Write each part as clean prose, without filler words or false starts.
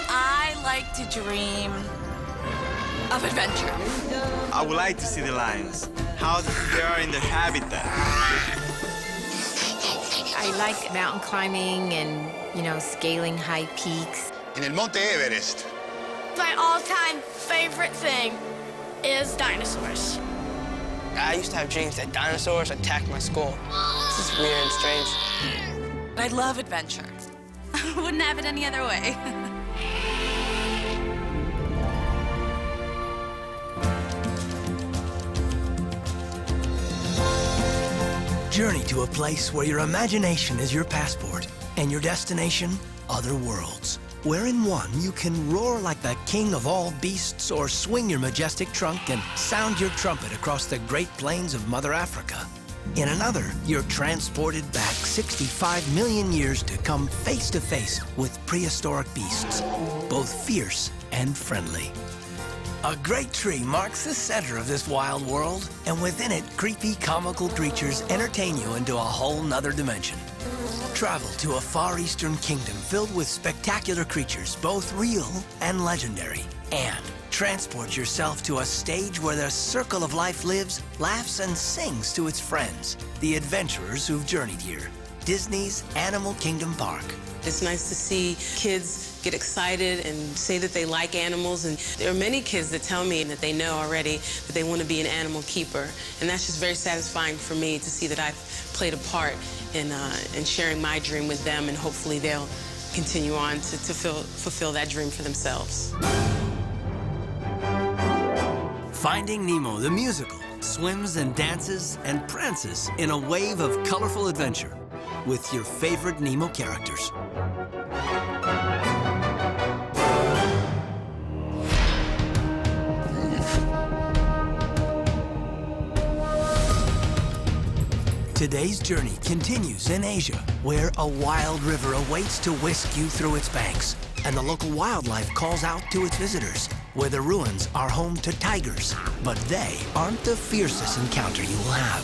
I like to dream of adventure. I would like to see the lions, how they are in their habitat. I like mountain climbing and, scaling high peaks. En el Monte Everest. My all-time favorite thing is dinosaurs. I used to have dreams that dinosaurs attacked my school. This is weird and strange. I love adventure. Wouldn't have it any other way. Journey to a place where your imagination is your passport and your destination, other worlds. Where in one you can roar like the king of all beasts or swing your majestic trunk and sound your trumpet across the great plains of Mother Africa. In another, you're transported back 65 million years to come face to face with prehistoric beasts, both fierce and friendly. A great tree marks the center of this wild world, and within it, creepy, comical creatures entertain you into a whole nother dimension. Travel to a far eastern kingdom filled with spectacular creatures, both real and legendary, and transport yourself to a stage where the circle of life lives, laughs, and sings to its friends, the adventurers who've journeyed here. Disney's Animal Kingdom Park. It's nice to see kids get excited and say that they like animals, and there are many kids that tell me that they know already that they want to be an animal keeper, and that's just very satisfying for me to see that I've played a part in sharing my dream with them, and hopefully they'll continue on to fulfill that dream for themselves. Finding Nemo, the musical, swims and dances and prances in a wave of colorful adventure with your favorite Nemo characters. Today's journey continues in Asia, where a wild river awaits to whisk you through its banks, and the local wildlife calls out to its visitors, where the ruins are home to tigers, but they aren't the fiercest encounter you will have.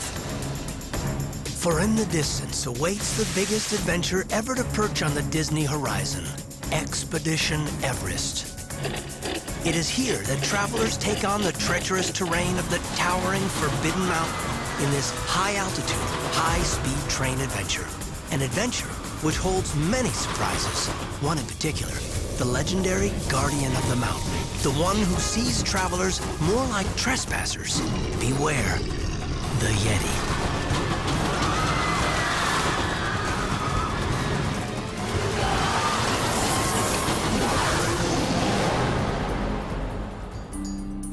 For in the distance awaits the biggest adventure ever to perch on the Disney horizon, Expedition Everest. It is here that travelers take on the treacherous terrain of the towering Forbidden Mountain in this high-altitude, high-speed train adventure. An adventure which holds many surprises. One in particular, the legendary Guardian of the Mountain, the one who sees travelers more like trespassers. Beware the Yeti.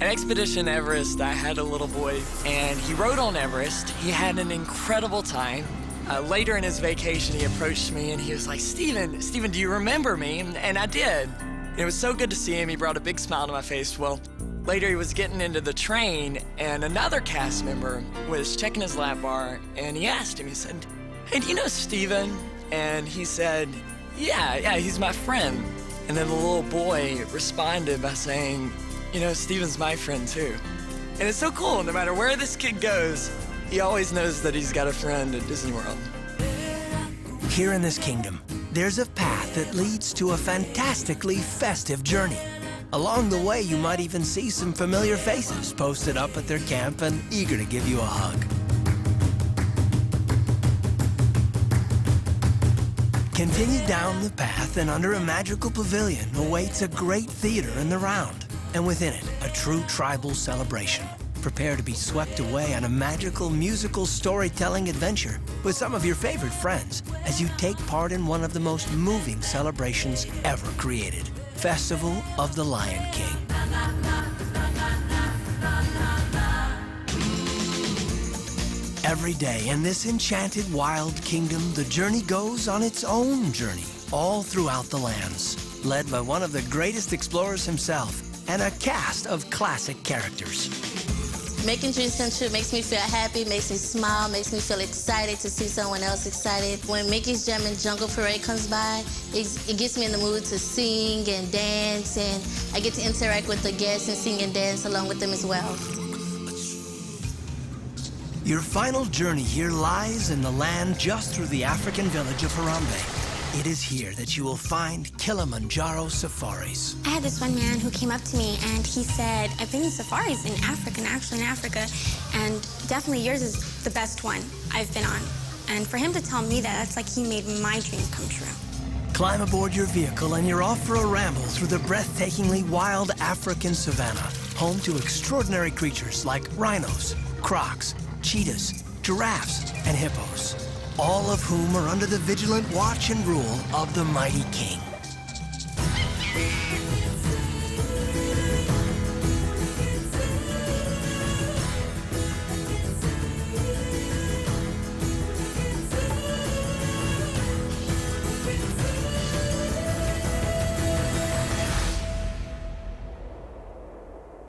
At Expedition Everest, I had a little boy, and he rode on Everest. He had an incredible time. Later in his vacation, he approached me, and he was like, Steven, do you remember me? And I did. It was so good to see him. He brought a big smile to my face. Well, later he was getting into the train, and another cast member was checking his lap bar, and he asked him, he said, hey, do you know Steven? And he said, yeah, he's my friend. And then the little boy responded by saying, you know, Steven's my friend too. And it's so cool, no matter where this kid goes, he always knows that he's got a friend at Disney World. Here in this kingdom, there's a path that leads to a fantastically festive journey. Along the way, you might even see some familiar faces posted up at their camp and eager to give you a hug. Continue down the path, and under a magical pavilion awaits a great theater in the round. And within it, a true tribal celebration. Prepare to be swept away on a magical musical storytelling adventure with some of your favorite friends as you take part in one of the most moving celebrations ever created, Festival of the Lion King. Every day in this enchanted wild kingdom, the journey goes on its own journey, all throughout the lands, led by one of the greatest explorers himself, and a cast of classic characters. Making dreams come true makes me feel happy, makes me smile, makes me feel excited to see someone else excited. When Mickey's Jammin' Jungle Parade comes by, it gets me in the mood to sing and dance, and I get to interact with the guests and sing and dance along with them as well. Your final journey here lies in the land just through the African village of Harambe. It is here that you will find Kilimanjaro Safaris. I had this one man who came up to me and he said, I've been in safaris in Africa, and definitely yours is the best one I've been on. And for him to tell me that, that's like he made my dream come true. Climb aboard your vehicle and you're off for a ramble through the breathtakingly wild African savanna, home to extraordinary creatures like rhinos, crocs, cheetahs, giraffes, and hippos, all of whom are under the vigilant watch and rule of the mighty king.